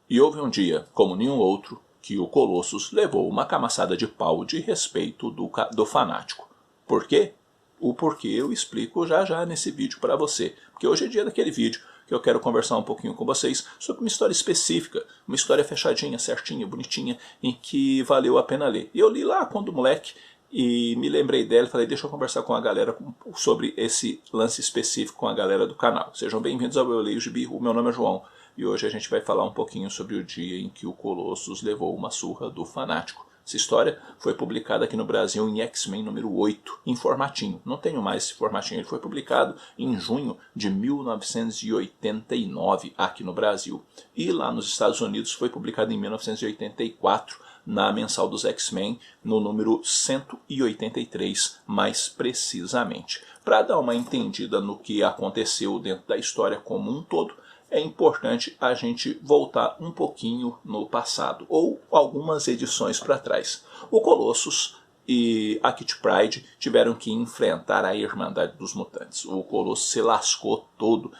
E houve um dia, como nenhum outro, que o Colossus levou uma camaçada de pau de respeito do fanático. Por quê? O porquê eu explico já já nesse vídeo para você. Porque hoje é dia daquele vídeo que eu quero conversar um pouquinho com vocês sobre uma história específica, uma história fechadinha, certinha, bonitinha, em que valeu a pena ler. E eu li lá quando moleque e me lembrei dela e falei, deixa eu conversar com a galera sobre esse lance específico com a galera do canal. Sejam bem-vindos ao Eu Leio Gibi, o meu nome é João. E hoje a gente vai falar um pouquinho sobre o dia em que o Colossus levou uma surra do fanático. Essa história foi publicada aqui no Brasil em X-Men número 8, em formatinho. Não tenho mais esse formatinho, ele foi publicado em junho de 1989 aqui no Brasil. E lá nos Estados Unidos foi publicado em 1984, na mensal dos X-Men, no número 183, mais precisamente. Para dar uma entendida no que aconteceu dentro da história como um todo, é importante a gente voltar um pouquinho no passado, ou algumas edições para trás. O Colossus e a Kitty Pryde tiveram que enfrentar a Irmandade dos Mutantes. O Colossus se lascou todo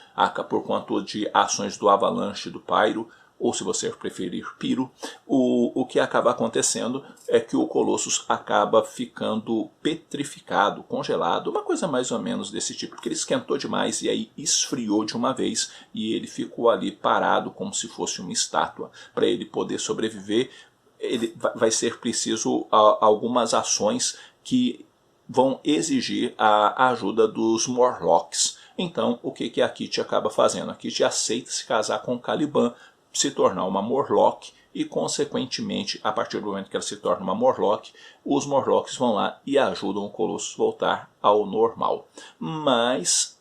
por conta de ações do Avalanche e do Pyro, ou se você preferir Pyro. O que acaba acontecendo é que o Colossus acaba ficando petrificado, congelado, uma coisa mais ou menos desse tipo, porque ele esquentou demais e aí esfriou de uma vez e ele ficou ali parado como se fosse uma estátua. Para ele poder sobreviver, vai ser preciso algumas ações que vão exigir a ajuda dos Morlocks. Então, o que a Kitty acaba fazendo? A Kitty aceita se casar com o Caliban, se tornar uma Morlock e, consequentemente, a partir do momento que ela se torna uma Morlock, os Morlocks vão lá e ajudam o Colossus a voltar ao normal. Mas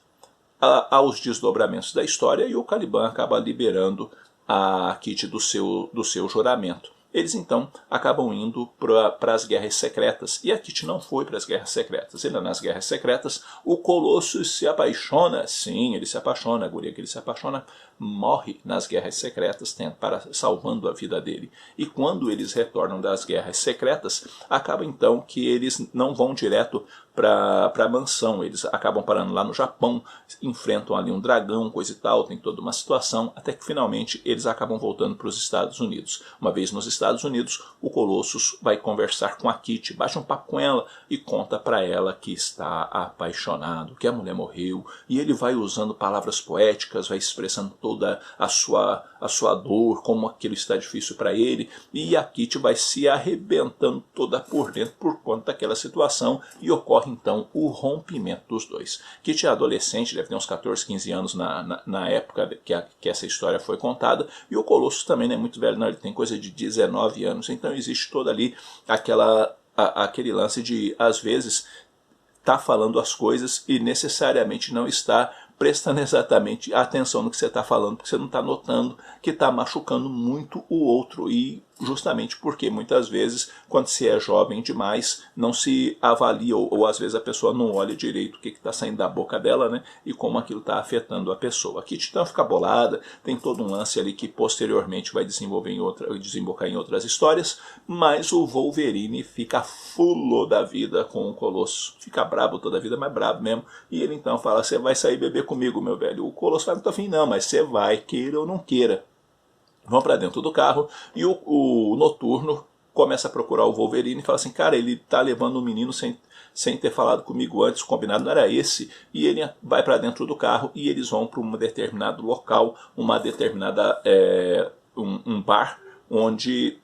aos desdobramentos da história e o Caliban acaba liberando a Kitty do seu juramento. Eles então acabam indo para as guerras secretas. E a Kitty não foi para as guerras secretas. Ele, nas guerras secretas, o Colossus se apaixona. Sim, ele se apaixona. A guria que ele se apaixona morre nas guerras secretas, salvando a vida dele. E quando eles retornam das guerras secretas, acaba então que eles não vão direto para a mansão. Eles acabam parando lá no Japão, enfrentam ali um dragão, coisa e tal, tem toda uma situação, até que finalmente eles acabam voltando para os Estados Unidos. Uma vez nos Estados Unidos, o Colossus vai conversar com a Kitty, bate um papo com ela e conta para ela que está apaixonado, que a mulher morreu, e ele vai usando palavras poéticas, vai expressando toda a sua dor, como aquilo está difícil para ele, e a Kitty vai se arrebentando toda por dentro por conta daquela situação, e ocorre então o rompimento dos dois. Kitty é adolescente, deve ter uns 14, 15 anos na época que essa história foi contada, e o Colossus também não é muito velho, não, ele tem coisa de 19 anos, então existe toda ali aquele lance de, às vezes, tá falando as coisas e necessariamente não está prestando exatamente atenção no que você está falando, porque você não está notando que está machucando muito o outro, e justamente porque muitas vezes, quando se é jovem demais, não se avalia, ou às vezes a pessoa não olha direito o que está saindo da boca dela, né, e como aquilo está afetando a pessoa. A Kitty então fica bolada, tem todo um lance ali que posteriormente vai desembocar em outras histórias, mas o Wolverine fica fulo da vida com o Colossus, fica brabo toda a vida, mas brabo mesmo, e ele então fala, você vai sair beber comigo, meu velho. O Colossus vai muito afim, não, mas você vai, queira ou não queira. Vão para dentro do carro e o Noturno começa a procurar o Wolverine e fala assim, cara, ele tá levando um menino sem ter falado comigo antes, o combinado não era esse. E ele vai para dentro do carro e eles vão para um determinado local, uma determinada um bar, onde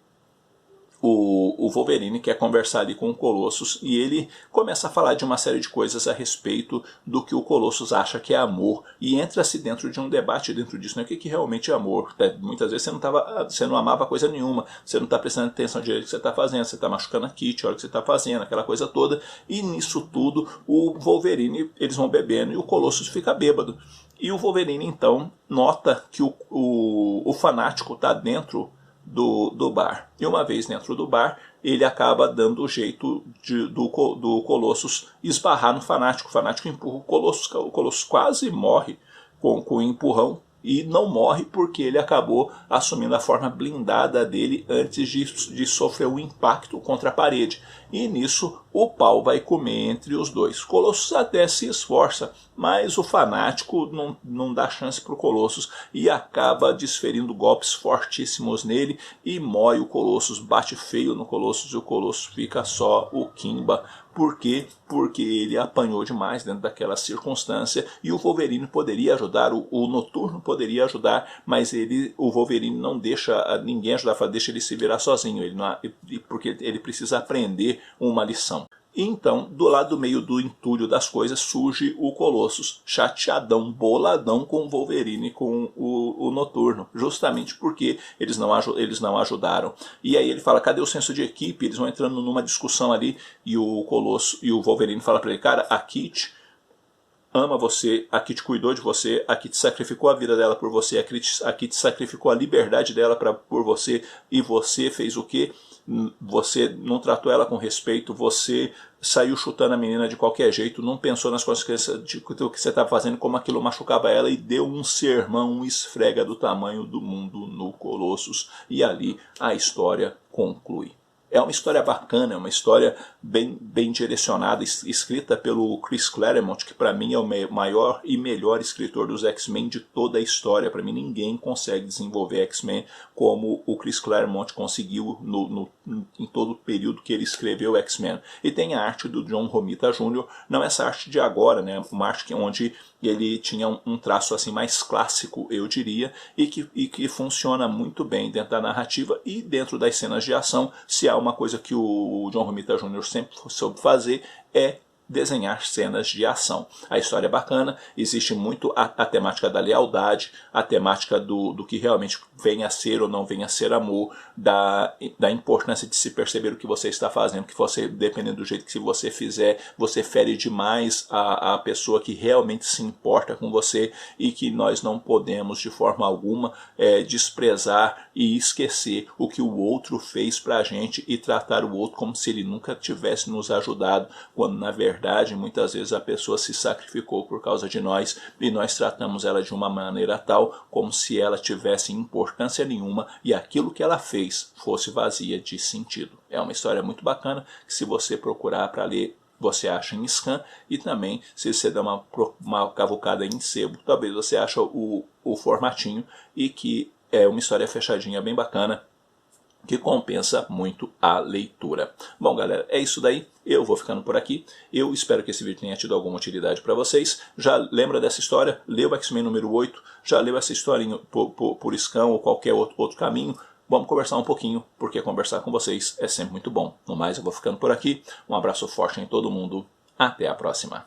o Wolverine quer conversar ali com o Colossus e ele começa a falar de uma série de coisas a respeito do que o Colossus acha que é amor, e entra-se dentro de um debate dentro disso, né? O que realmente é amor? Muitas vezes você não amava coisa nenhuma, você não está prestando atenção direito no que você está fazendo, você está machucando a Kitty, olha o que você está fazendo, aquela coisa toda, e nisso tudo o Wolverine, eles vão bebendo e o Colossus fica bêbado. E o Wolverine então nota que o fanático está dentro do bar. E uma vez dentro do bar, ele acaba dando o jeito do Colossus esbarrar no fanático. O fanático empurra o Colossus quase morre com o empurrão, e não morre porque ele acabou assumindo a forma blindada dele antes de sofrer o impacto contra a parede. e nisso o pau vai comer entre os dois. Colossus até se esforça, mas o fanático não dá chance para o Colossus e acaba desferindo golpes fortíssimos nele e mói o Colossus, bate feio no Colossus e o Colossus fica só o Kimba. Por quê? Porque ele apanhou demais dentro daquela circunstância e o Wolverine poderia ajudar, o Noturno poderia ajudar, mas o Wolverine não deixa ninguém ajudar, deixa ele se virar sozinho, porque ele precisa aprender uma lição. Então, do lado do meio do entulho das coisas, surge o Colossus, chateadão, boladão com o Wolverine e com o Noturno, justamente porque eles não ajudaram. E aí ele fala, cadê o senso de equipe? Eles vão entrando numa discussão ali, e o Colossus e o Wolverine falam para ele, cara, a Kitty ama você, a Kitty cuidou de você, a Kitty sacrificou a vida dela por você, a Kitty sacrificou a liberdade dela por você, e você fez o quê? Você não tratou ela com respeito, você saiu chutando a menina de qualquer jeito, não pensou nas consequências do que você estava fazendo, como aquilo machucava ela, e deu um sermão, um esfrega do tamanho do mundo no Colossus. E ali a história conclui. É uma história bacana, é uma história bem direcionada, escrita pelo Chris Claremont, que para mim é o maior e melhor escritor dos X-Men de toda a história. Para mim ninguém consegue desenvolver X-Men como o Chris Claremont conseguiu em todo o período que ele escreveu X-Men. E tem a arte do John Romita Jr., não essa arte de agora, né? Uma arte onde ele tinha um traço assim mais clássico, eu diria, e que funciona muito bem dentro da narrativa e dentro das cenas de ação. Se há uma coisa que o John Romita Jr. sempre soube fazer, é desenhar cenas de ação. A história é bacana, existe muito a temática da lealdade, a temática do que realmente vem a ser ou não vem a ser amor, da importância de se perceber o que você está fazendo, que você, dependendo do jeito que você fizer, você fere demais a pessoa que realmente se importa com você, e que nós não podemos de forma alguma desprezar e esquecer o que o outro fez pra gente e tratar o outro como se ele nunca tivesse nos ajudado, quando na verdade muitas vezes a pessoa se sacrificou por causa de nós e nós tratamos ela de uma maneira tal como se ela tivesse importância nenhuma e aquilo que ela fez fosse vazia de sentido. É uma história muito bacana que, se você procurar para ler, você acha em scan, e também se você der uma cavucada em sebo, talvez você ache o formatinho, e que é uma história fechadinha bem bacana, que compensa muito a leitura. Bom, galera, é isso daí. Eu vou ficando por aqui. Eu espero que esse vídeo tenha tido alguma utilidade para vocês. Já lembra dessa história? Leu o X-Men número 8? Já leu essa historinha por scan ou qualquer outro caminho? Vamos conversar um pouquinho, porque conversar com vocês é sempre muito bom. No mais, eu vou ficando por aqui. Um abraço forte em todo mundo. Até a próxima.